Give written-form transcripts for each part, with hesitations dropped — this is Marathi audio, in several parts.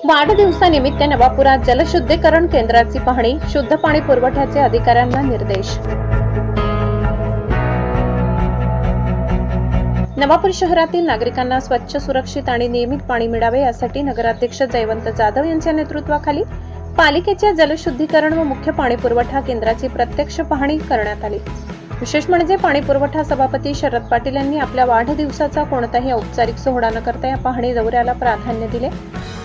वाढदिवसानिमित्त नवापुरात जलशुद्धीकरण केंद्राची पाहणी, शुद्ध पाणी पुरवठ्याचे अधिकाऱ्यांना निर्देश। नवापूर शहरातील नागरिकांना स्वच्छ, सुरक्षित आणि नियमित पाणी मिळावे यासाठी नगराध्यक्ष जयवंत जाधव यांच्या नेतृत्वाखाली पालिकेच्या जलशुद्धीकरण व मुख्य पाणी पुरवठा केंद्राची प्रत्यक्ष पाहणी करण्यात आली। विशेष म्हणजे पाणी पुरवठा सभापती शरद पाटील यांनी आपल्या वाढदिवसाचा कोणताही औपचारिक सोहळा न करता या पाहणी दौऱ्याला प्राधान्य दिले।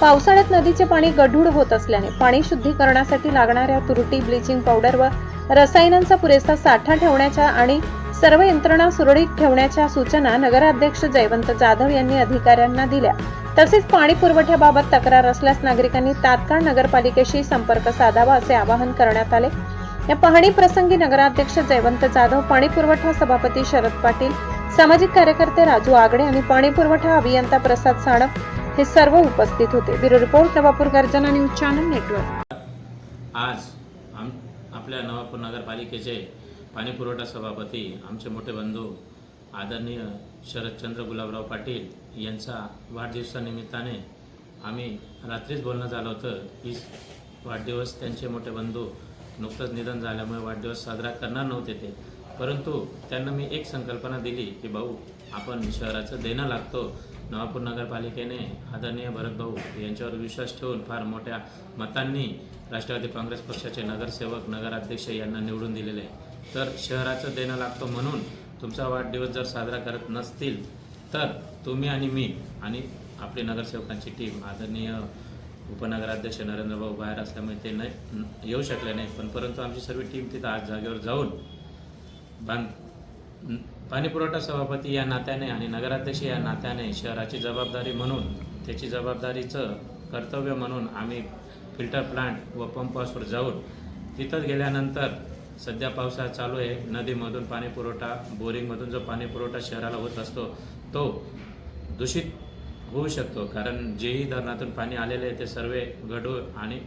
पावसाळ्यात नदीचे पाणी गढूळ होत असल्याने पाणी शुद्धीकरणासाठी लागणाऱ्या तुरटी, ब्लिचिंग पावडर व रसायनांचा पुरेसा साठा ठेवण्याच्या आणि सर्व यंत्रणा सुरळीत ठेवण्याच्या सूचना नगराध्यक्ष जयवंत जाधव यांनी अधिकाऱ्यांना दिल्या। तसेच पाणी पुरवठ्याबाबत तक्रार असल्यास नागरिकांनी तात्काळ नगरपालिकेशी संपर्क साधावा असे आवाहन करण्यात आले। या पाहणी प्रसंगी नगराध्यक्ष जयवंत जाधव, पाणी पुरवठा सभापती शरद पाटील, सामाजिक कार्यकर्ते राजू आगडे आणि पाणी पुरवठा अभियंता प्रसाद साणप हे सर्व उपस्थित होते। ब्युरो रिपोर्ट, नवापूर गर्जना न्यूज चॅनल नेटवर्क। आज आपल्या नवापूर नगरपालिकेचे पाणी पुरवठा सभापती आमचे मोठे बंधू आदरणीय शरदचंद्र गुलाबराव पाटील यांचा वाढदिवसानिमित्ताने आम्ही रात्रीच बोलणं झालं होतं की वाढदिवस त्यांचे मोठे बंधू नुकतंच निधन झाल्यामुळे वाढदिवस साजरा करणार नव्हते ते, परंतु त्यांना मी एक संकल्पना दिली की भाऊ, आपण शहराचं देणं लागतो। नवापूर नगरपालिकेने आदरणीय भरत भाऊ यांच्यावर विश्वास ठेवून फार मोठ्या मतांनी राष्ट्रवादी काँग्रेस पक्षाचे नगरसेवक, नगराध्यक्ष यांना निवडून दिलेले आहे। तर शहराचं देणं लागतो म्हणून तुमचा वाढदिवस जर साजरा करत नसतील तर तुम्ही आणि मी आणि आपली नगरसेवकांची टीम, आदरणीय उपनगराध्यक्ष नरेंद्र भाऊ बाहेर असल्यामुळे ते नाही येऊ शकले नाही, परंतु आमची सर्व टीम तिथं आज जागेवर जाऊन पाणी पुरवठा सभापती या नात्याने आणि नगराध्यक्ष या नात्याने शहराची जबाबदारी म्हणून, त्याची जबाबदारीचं कर्तव्य म्हणून आम्ही फिल्टर प्लांट व पंप हाऊसवर जाऊन तिथं गेल्यानंतर सध्या पावसाळा चालू आहे, नदीमधून पाणी पुरवठा, बोरिंगमधून जो पाणी पुरवठा शहराला होत असतो तो दूषित होऊ शकतो, कारण जेही धरणातून पाणी आलेले आहे ते सर्व गढूळ आणि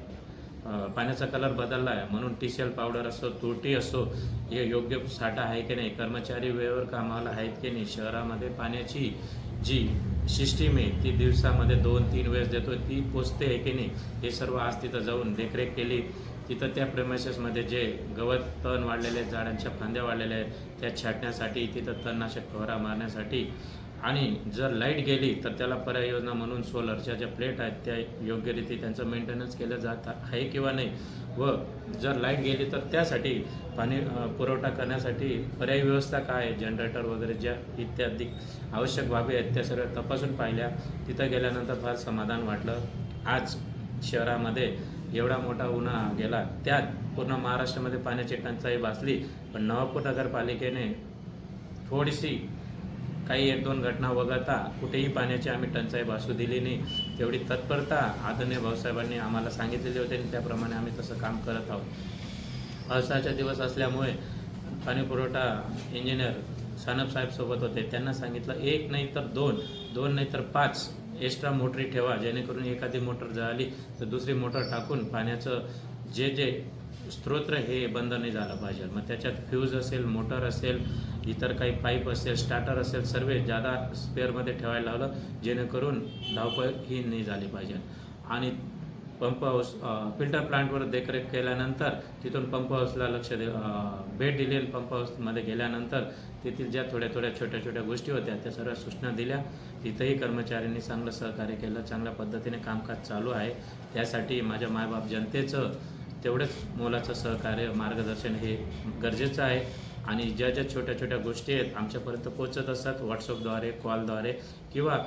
पाण्याचा कलर बदलला आहे। म्हणून TCL पावडर असो, तुरटी असो, हे योग्य साठा आहे की नाही, कर्मचारी वेळेवर कामाला आहेत की नाही, शहरामध्ये पाण्याची जी सिस्टीम आहे ती दिवसामध्ये 2-3 वेळेस देतो, ती पोचते आहे की नाही, हे सर्व आज तिथं जाऊन देखरेख केली। तिथं त्या प्रेमायसेसमध्ये जे गवत, तण वाढलेले आहेत, झाडांच्या फांद्या वाढलेल्या आहेत, त्या छाटण्यासाठी, तिथं तणनाशक फवारा मारण्यासाठी, आणि जर लाईट गेली तर त्याला पर्याय योजना म्हणून सोलरच्या ज्या प्लेट आहेत त्या योग्यरीती त्यांचं मेंटेनन्स केलं जात आहे किंवा नाही, व जर लाईट गेली तर त्यासाठी पाणी पुरवठा करण्यासाठी पर्यायी व्यवस्था काय आहे, जनरेटर वगैरे ज्या इत्यादी आवश्यक बाबी आहेत त्या सर्व तपासून पाहिल्या। तिथं गेल्यानंतर फार समाधान वाटलं। आज शहरामध्ये एवढा मोठा उन्हाळा गेला, त्यात पूर्ण महाराष्ट्रामध्ये पाण्याची टंचाई भासली, पण नवापूर नगरपालिकेने थोडीशी काही 1-2 घटना वगळता कुठेही पाण्याची आम्ही टंचाई भासू दिली नाही। तेवढी तत्परता आदरणीय भाऊसाहेबांनी आम्हाला सांगितलेली होती आणि त्याप्रमाणे आम्ही तसं काम करत आहोत। पावसाळ्याचे दिवस असल्यामुळे पाणी पुरवठा इंजिनियर सानप साहेब सोबत होते, त्यांना सांगितलं 1 नाही तर 2 नाही तर 5 एक्स्ट्रा मोटरी ठेवा, जेणेकरून एखादी मोटर जळाली तर दुसरी मोटर टाकून पाण्याचं जे स्त्रोत्र हे बंद नाही झालं पाहिजे। मग त्याच्यात फ्यूज असेल, मोटर असेल, इतर काही पाईप असेल, स्टार्टर असेल, सर्व जादा स्पेअरमध्ये ठेवायला लावलं, जेणेकरून धावपळ ही नाही झाली पाहिजे। आणि पंप हाऊस, फिल्टर प्लांटवर देखरेख केल्यानंतर तिथून पंप हाऊसला भेट दिली। पंप हाऊसमध्ये गेल्यानंतर तेथील ज्या थोड्या छोट्या गोष्टी होत्या त्या सर्व सूचना दिल्या। तिथंही कर्मचाऱ्यांनी चांगलं सहकार्य केलं, चांगल्या पद्धतीने कामकाज चालू आहे। त्यासाठी माझ्या मायबाप जनतेचं तेवढंच मोलाचं सहकार्य, मार्गदर्शन हे गरजेचं आहे। आणि ज्या छोट्या गोष्टी आहेत आमच्यापर्यंत पोहोचत असतात, व्हॉट्सअपद्वारे, कॉलद्वारे किंवा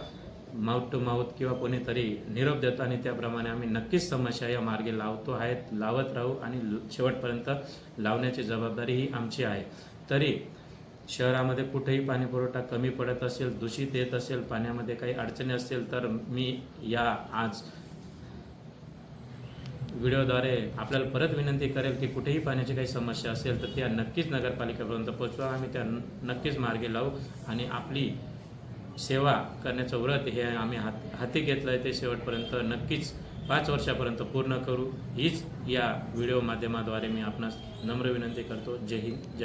माउथ टू माउथ किंवा कोणीतरी निरोप देतो, आणि त्याप्रमाणे आम्ही नक्कीच समस्या या मार्गे लावत राहू आणि शेवटपर्यंत लावण्याची जबाबदारी ही आमची आहे। तरी शहरामध्ये कुठेही पाणी पुरवठा कमी पडत असेल, दूषित येत असेल, पाण्यामध्ये काही अडचणी असतील तर मी या आज व्हिडिओद्वारे आपल्याला परत विनंती करेल की कुठेही पाण्याची काही समस्या असेल तर त्या नक्कीच नगरपालिकेपर्यंत पोहोचवा। आम्ही त्या नक्कीच मार्गी लावू आणि आपली सेवा करण्याचं व्रत हे आम्ही हाती घेतलं आहे, ते शेवटपर्यंत नक्कीच 5 वर्षापर्यंत पूर्ण करू, हीच या व्हिडिओ माध्यमाद्वारे मी आपणास नम्र विनंती करतो। जय हिंद, जय